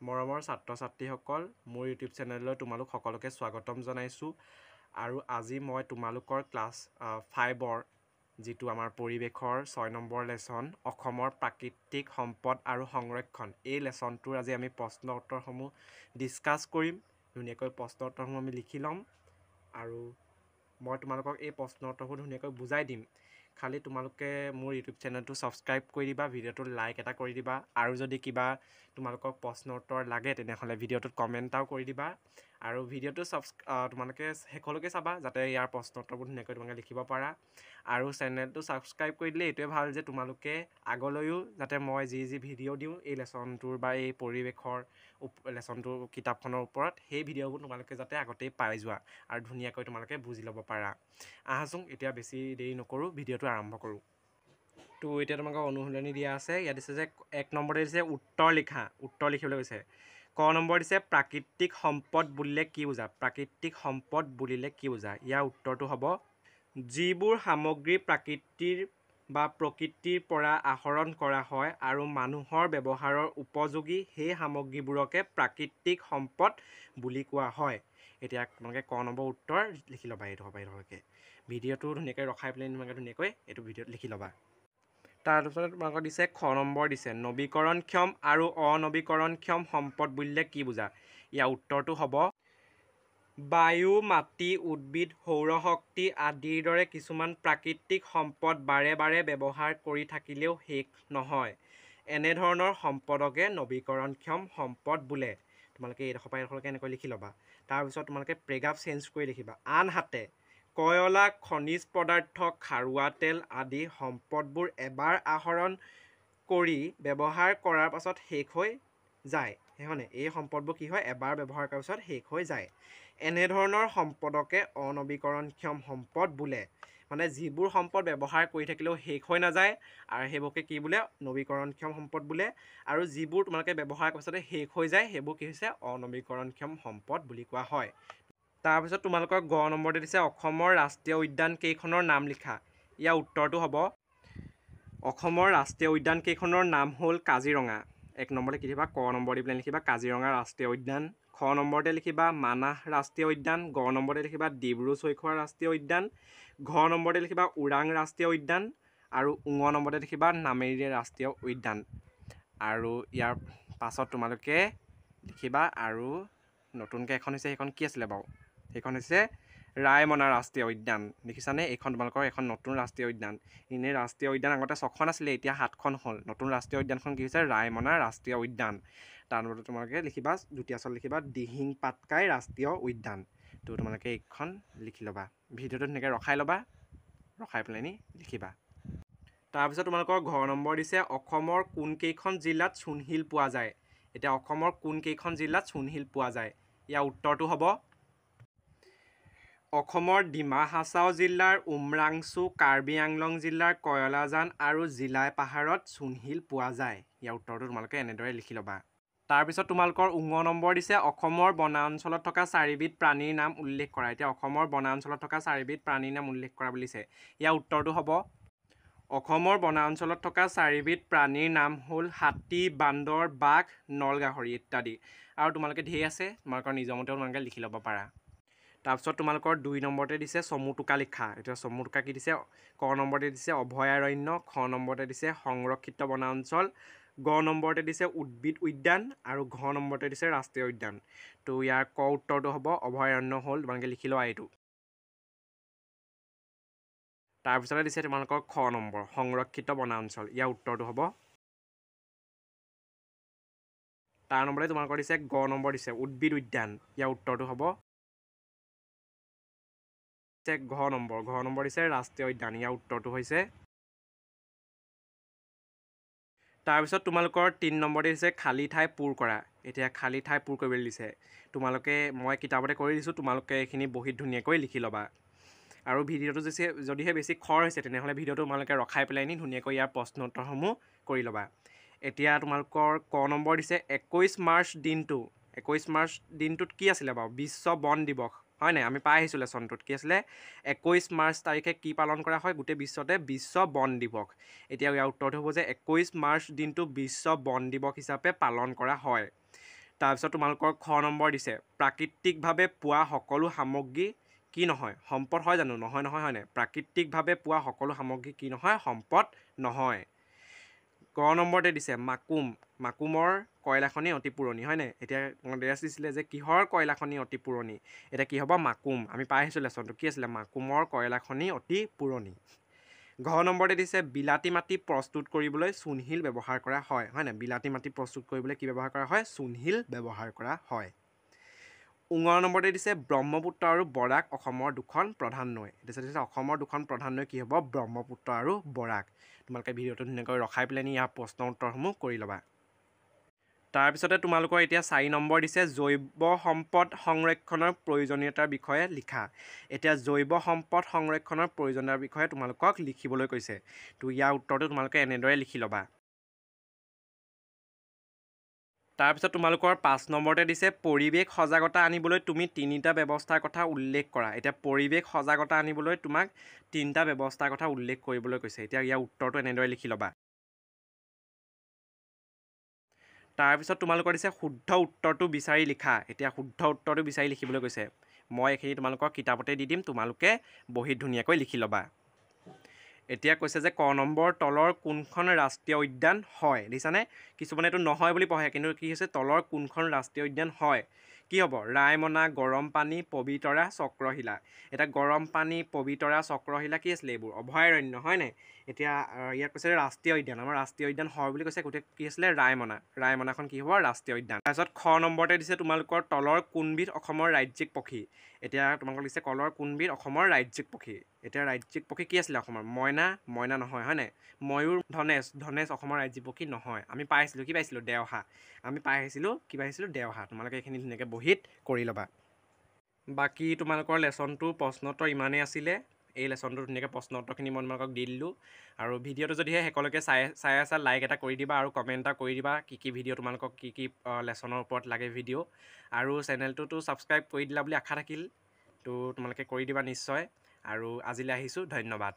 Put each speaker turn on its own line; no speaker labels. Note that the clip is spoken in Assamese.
মৰমৰ ছাত্ৰ ছাত্ৰীসকল মোৰ ইউটিউব চেনেললৈ তোমালোক সকলোকে স্বাগতম জনাইছোঁ আৰু আজি মই তোমালোকৰ ক্লাছ 5ৰ যিটো আমাৰ পৰিৱেশৰ 6 নম্বৰ লেচন অসমৰ প্ৰাকৃতিক সম্পদ আৰু সংৰক্ষণ এই লেচনটোৰ আজি আমি প্ৰশ্ন উত্তৰসমূহ ডিছকাছ কৰিম। ধুনীয়াকৈ প্ৰশ্ন উত্তৰসমূহ আমি লিখি ল'ম আৰু মই তোমালোকক এই প্ৰশ্ন উত্তৰবোৰ ধুনীয়াকৈ বুজাই দিম। খালি তোমালোকে মোৰ ইউটিউব চেনেলটো ছাবস্ক্ৰাইব কৰি দিবা, ভিডিঅ'টোত লাইক এটা কৰি দিবা আৰু যদি কিবা তোমালোকক প্ৰশ্ন উত্তৰ লাগে তেনেহ'লে ভিডিঅ'টোত কমেণ্ট এটাও কৰি দিবা আৰু ভিডিঅ'টো তোমালোকে শেষলৈকে চাবা যাতে ইয়াৰ প্ৰশ্ন উত্তৰবোৰ ধুনীয়াকৈ তোমালোকে লিখিব পাৰা আৰু চেনেলটো ছাবস্ক্ৰাইব কৰি দিলে এইটোৱে ভাল যে তোমালোকে আগলৈও যাতে মই যি ভিডিঅ' দিওঁ এই লেচনটোৰ বা এই পৰিৱেশৰ লেচনটোৰ কিতাপখনৰ ওপৰত সেই ভিডিঅ'বোৰ তোমালোকে যাতে আগতেই পাই যোৱা আৰু ধুনীয়াকৈ তোমালোকে বুজি ল'ব পাৰা। আহাচোন এতিয়া বেছি দেৰি নকৰোঁ, ভিডিঅ'টো আৰম্ভ কৰোঁ। তো এতিয়া তোমালোকক অনুশীলনী দিয়া আছে। ইয়াত দিছে যে 1 নম্বৰতে দিছে উত্তৰ লিখা, উত্তৰ লিখিবলৈ কৈছে। ক নম্বৰ দিছে প্ৰাকৃতিক সম্পদ বুলিলে কি বুজা? প্ৰাকৃতিক সম্পদ বুলিলে কি বুজা? ইয়াৰ উত্তৰটো হ'ব যিবোৰ সামগ্ৰী প্ৰকৃতিৰ পৰা আহৰণ কৰা হয় আৰু মানুহৰ ব্যৱহাৰৰ উপযোগী সেই সামগ্ৰীবোৰকে প্ৰাকৃতিক সম্পদ বুলি কোৱা হয়। এতিয়া তোমালোকে ক নম্বৰ উত্তৰ লিখি ল'বা। এইটোকে ভিডিঅ'টো ধুনীয়াকৈ ৰখাই পেলাই তোমালোকে ধুনীয়াকৈ এইটো ভিডিঅ'ত লিখি ল'বা। তাৰপিছত তোমালোকক দিছে খ নম্বৰ দিছে নৱীকৰণক্ষম আৰু অনৱীকৰণক্ষম সম্পদ বুলিলে কি বুজা? ইয়াৰ উত্তৰটো হ'ব বায়ু, মাটি, উদ্ভিদ, সৌৰশক্তি আদিৰ দৰে কিছুমান প্ৰাকৃতিক সম্পদ বাৰে বাৰে ব্যৱহাৰ কৰি থাকিলেও শেষ নহয়। এনেধৰণৰ সম্পদকে নৱীকৰণক্ষম সম্পদ বোলে। তোমালোকে এইডোখৰ পৰা এইডোখৰলৈকে এনেকৈ লিখি ল'বা। তাৰপিছত তোমালোকে পেৰেগ্ৰাফ চেঞ্জ কৰি লিখিবা। আনহাতে কয়লা, খনিজ পদাৰ্থ, খাৰুৱা তেল আদি সম্পদবোৰ এবাৰ আহৰণ কৰি ব্যৱহাৰ কৰাৰ পাছত শেষ হৈ যায়। সেইখনে এই সম্পদবোৰ কি হয়? এবাৰ ব্যৱহাৰ কৰাৰ পাছত শেষ হৈ যায়। এনেধৰণৰ সম্পদকে অনৱীকৰণক্ষম সম্পদ বোলে। মানে যিবোৰ সম্পদ ব্যৱহাৰ কৰি থাকিলেও শেষ হৈ নাযায় আৰু সেইবোৰকে কি বোলে? নৱীকৰণক্ষম সম্পদ বোলে। আৰু যিবোৰ তোমালোকে ব্যৱহাৰ কৰাৰ পাছতে শেষ হৈ যায় সেইবোৰ কি হৈছে? অনৱীকৰণক্ষম সম্পদ বুলি কোৱা হয়। তাৰপিছত তোমালোকৰ গ নম্বৰতে দিছে অসমৰ ৰাষ্ট্ৰীয় উদ্যান কেইখনৰ নাম লিখা। ইয়াৰ উত্তৰটো হ'ব অসমৰ ৰাষ্ট্ৰীয় উদ্যান কেইখনৰ নাম হ'ল কাজিৰঙা। 1 নম্বৰতে কি লিখিবা? ক নম্বৰ দি পেলাই লিখিবা কাজিৰঙা ৰাষ্ট্ৰীয় উদ্যান। খ নম্বৰতে লিখিবা মানাহ ৰাষ্ট্ৰীয় উদ্যান। গ নম্বৰতে লিখিবা ডিব্ৰু-ছৈখোৱা ৰাষ্ট্ৰীয় উদ্যান। ঘ নম্বৰতে লিখিবা ওৰাং ৰাষ্ট্ৰীয় উদ্যান আৰু ঙ নম্বৰতে লিখিবা নামেৰি ৰাষ্ট্ৰীয় উদ্যান। আৰু ইয়াৰ পাছত তোমালোকে লিখিবা আৰু নতুনকৈ এখন হৈছে, সেইখন কি আছিলে বাৰু? সেইখন হৈছে ৰায়মনা ৰাষ্ট্ৰীয় উদ্যান। দেখিছানে? এইখন তোমালোকৰ এখন নতুন ৰাষ্ট্ৰীয় উদ্যান। এনেই ৰাষ্ট্ৰীয় উদ্যান আগতে 6খন আছিলে, এতিয়া 7খন হ'ল। নতুন ৰাষ্ট্ৰীয় উদ্যানখন কি হৈছে? ৰায়মনা ৰাষ্ট্ৰীয় উদ্যান। তাৰপিছত তোমালোকে লিখিবা দ্বিতীয় আচল লিখিবা দিহিং পাটকাই ৰাষ্ট্ৰীয় উদ্যান। তো তোমালোকে এইখন লিখি ল'বা। ভিডিঅ'টো ধুনীয়াকৈ ৰখাই ল'বা, ৰখাই পেলাই লিখিবা। তাৰপিছত তোমালোকৰ ঘ নম্বৰ দিছে অসমৰ কোনকেইখন জিলাত চূণশিল পোৱা যায়? এতিয়া অসমৰ কোনকেইখন জিলাত চূণশিল পোৱা যায়? ইয়াৰ উত্তৰটো হ'ব অসমৰ ডিমা হাছাও জিলাৰ উমৰাংচু, কাৰ্বি আংলং জিলাৰ কয়লাজান আৰু জিলাই পাহাৰত চূণশিল পোৱা যায়। ইয়াৰ উত্তৰটো তোমালোকে এনেদৰে লিখি ল'বা। তাৰপিছত তোমালোকৰ ঙ নম্বৰ দিছে অসমৰ বনাঞ্চলত থকা 4বিধ প্ৰাণীৰ নাম উল্লেখ কৰা। এতিয়া অসমৰ বনাঞ্চলত থকা 4বিধ প্ৰাণীৰ নাম উল্লেখ কৰা বুলিছে। ইয়াৰ উত্তৰটো হ'ব অসমৰ বনাঞ্চলত থকা 4বিধ প্ৰাণীৰ নাম হ'ল হাতী, বান্দৰ, বাঘ, নলগাহৰি ইত্যাদি। আৰু তোমালোকে ঢেৰ আছে, তোমালোকৰ নিজৰ মতেও তোমালোকে লিখি ল'ব পাৰা। তাৰপিছত তোমালোকৰ 2 নম্বৰতে দিছে চমুটোকা লিখা। এতিয়া চমুটোকা কি দিছে? ক নম্বৰতে দিছে অভয়াৰণ্য, খ নম্বৰতে দিছে সংৰক্ষিত বনাঞ্চল, গ নম্বৰতে দিছে উদ্ভিদ উদ্যান আৰু ঘ নম্বৰতে দিছে ৰাষ্ট্ৰীয় উদ্যান। তো ইয়াৰ ক উত্তৰটো হ'ব অভয়াৰণ্য হ'ল। তোমালোকে লিখি লোৱা এইটো। তাৰপিছতে দিছে তোমালোকৰ খ নম্বৰ সংৰক্ষিত বনাঞ্চল। ইয়াৰ উত্তৰটো হ'ব। তাৰ নম্বৰতে তোমালোকৰ দিছে গ নম্বৰ দিছে উদ্ভিদ উদ্যান। ইয়াৰ উত্তৰটো হ'ব ঘ নম্বৰ দিছে ৰাষ্ট্ৰীয় উদ্যান। ইয়াৰ উত্তৰটো হৈছে। তাৰপিছত তোমালোকৰ 3 নম্বৰতে দিছে খালী ঠাই পূৰ কৰা। এতিয়া খালী ঠাই পূৰ কৰিবলৈ দিছে। তোমালোকে মই কিতাপতে কৰি দিছোঁ, তোমালোকে এইখিনি বহীত ধুনীয়াকৈ লিখি ল'বা। আৰু ভিডিঅ'টো যদিহে বেছি খৰ হৈছে তেনেহ'লে ভিডিঅ'টো তোমালোকে ৰখাই পেলাই ধুনীয়াকৈ ইয়াৰ প্ৰশ্ন উত্তৰসমূহ কৰি ল'বা। এতিয়া তোমালোকৰ ক নম্বৰ দিছে 21 মাৰ্চ দিনটো। 21 মাৰ্চ দিনটোত কি আছিলে বাৰু? বিশ্ব বন দিৱস, হয় নাই? আমি পাই আহিছোঁ লেচনটোত কি আছিলে? 21 মাৰ্চ তাৰিখে কি পালন কৰা হয় গোটেই বিশ্বতে? বিশ্ব বন দিৱস। এতিয়া ইয়াৰ উত্তৰটো হ'ব যে 21 মাৰ্চ দিনটো বিশ্ব বন দিৱস হিচাপে পালন কৰা হয়। তাৰপিছত তোমালোকৰ খ নম্বৰ দিছে প্ৰাকৃতিকভাৱে পোৱা সকলো সামগ্ৰী কি নহয় সম্পদ হয় জানো নহয় নহয় হয়নে প্ৰাকৃতিকভাৱে পোৱা সকলো সামগ্ৰী কি নহয় সম্পদ নহয় ক নম্বৰতে দিছে মাকুমৰ কয়লাখনি অতি পুৰণি হয়নে এতিয়া ডেছ দিছিলে যে কিহৰ কয়লাখনি অতি পুৰণি এতিয়া কি হ'ব মাকুম আমি পাই আহিছোঁ লেচনটো কি আছিলে মাকুমৰ কয়লাখনি অতি পুৰণি ঘ নম্বৰতে দিছে বিলাতী মাটি প্ৰস্তুত কৰিবলৈ চূণশিল ব্যৱহাৰ কৰা হয় হয়নে বিলাতী মাটি প্ৰস্তুত কৰিবলৈ কি ব্যৱহাৰ কৰা হয় চূণশিল ব্যৱহাৰ কৰা হয় উঙ নম্বৰতে দিছে ব্ৰহ্মপুত্ৰ আৰু বৰাক অসমৰ দুখন প্ৰধান নৈ এতিয়া অসমৰ দুখন প্ৰধান নৈ কি হ'ব ব্ৰহ্মপুত্ৰ আৰু বৰাক তোমালোকে ভিডিঅ'টো ধুনীয়াকৈ ৰখাই পেলাই নি ইয়াৰ প্ৰশ্ন উত্তৰসমূহ কৰি ল'বা তাৰপিছতে তোমালোকৰ এতিয়া 4 নম্বৰ দিছে জৈৱ সম্পদ সংৰক্ষণৰ প্ৰয়োজনীয়তাৰ বিষয়ে লিখা এতিয়া জৈৱ সম্পদ সংৰক্ষণৰ প্ৰয়োজনীয়তাৰ বিষয়ে তোমালোকক লিখিবলৈ কৈছে তো ইয়াৰ উত্তৰটো তোমালোকে এনেদৰে লিখি ল'বা তাৰপিছত তোমালোকৰ 5 নম্বৰতে দিছে পৰিৱেশ সজাগতা আনিবলৈ তুমি 3টা ব্যৱস্থাৰ কথা উল্লেখ কৰা এতিয়া পৰিৱেশ সজাগতা আনিবলৈ তোমাক 3টা ব্যৱস্থাৰ কথা উল্লেখ কৰিবলৈ কৈছে এতিয়া ইয়াৰ উত্তৰটো এনেদৰে লিখি ল'বা তাৰপিছত তোমালোকৰ দিছে শুদ্ধ উত্তৰটো বিচাৰি লিখা এতিয়া শুদ্ধ উত্তৰটো বিচাৰি লিখিবলৈ কৈছে মই এইখিনি তোমালোকৰ কিতাপতে দি দিম তোমালোকে বহীত ধুনীয়াকৈ লিখি ল'বা এতিয়া কৈছে যে ক নম্বৰ তলৰ কোনখন ৰাষ্ট্ৰীয় উদ্যান হয় দেখিছানে কিছুমানে এইটো নহয় বুলি পঢ়ে কিন্তু কি হৈছে তলৰ কোনখন ৰাষ্ট্ৰীয় উদ্যান হয় কি হ'ব ৰায়মনা গৰম পানী পবিতৰা চক্ৰশিলা এটা গৰম পানী পবিতৰা চক্ৰশিলা কি আছিলে এইবোৰ অভয়াৰণ্য হয় নাই এতিয়া ইয়াত কৈছে ৰাষ্ট্ৰীয় উদ্যান আমাৰ ৰাষ্ট্ৰীয় উদ্যান হয় বুলি কৈছে গোটেই কি আছিলে ৰায়মনাখন কি হ'ব ৰাষ্ট্ৰীয় উদ্যান তাৰপিছত খ নম্বৰতে দিছে তোমালোকৰ তলৰ কোনবিধ অসমৰ ৰাজ্যিক পক্ষী এতিয়া তোমালোকক দিছে কলৰ কোনবিধ অসমৰ ৰাজ্যিক পক্ষী এতিয়া ৰাজ্যিক পক্ষী কি আছিলে অসমৰ মইনা নহয় হয়নে ময়ূৰ ধনেশ অসমৰ ৰাজ্যিক পক্ষী নহয় আমি পাইছিলোঁ কি পাইছিলোঁ দেওহা আমি পাই আহিছিলোঁ কি পাইছিলোঁ দেওহা তোমালোকে এইখিনি ধুনীয়াকৈ বহীত কৰি ল'বা বাকী তোমালোকৰ লেচনটো প্ৰশ্নোত্তৰ ইমানেই আছিলে এই লেচনটো ধুনীয়াকৈ প্ৰশ্ন উত্তৰখিনি মই তোমালোকক দি দিলোঁ আৰু ভিডিঅ'টো যদিহে শেষলৈকে চাই আছা লাইক এটা কৰি দিবা আৰু কমেণ্ট এটা কৰি দিবা কি ভিডিঅ' তোমালোকক কি লেচনৰ ওপৰত লাগে ভিডিঅ' আৰু চেনেলটোতো ছাবস্ক্ৰাইব কৰি দিলা বুলি আশা থাকিল তো তোমালোকে কৰি দিবা নিশ্চয় আৰু আজিলৈ আহিছোঁ ধন্যবাদ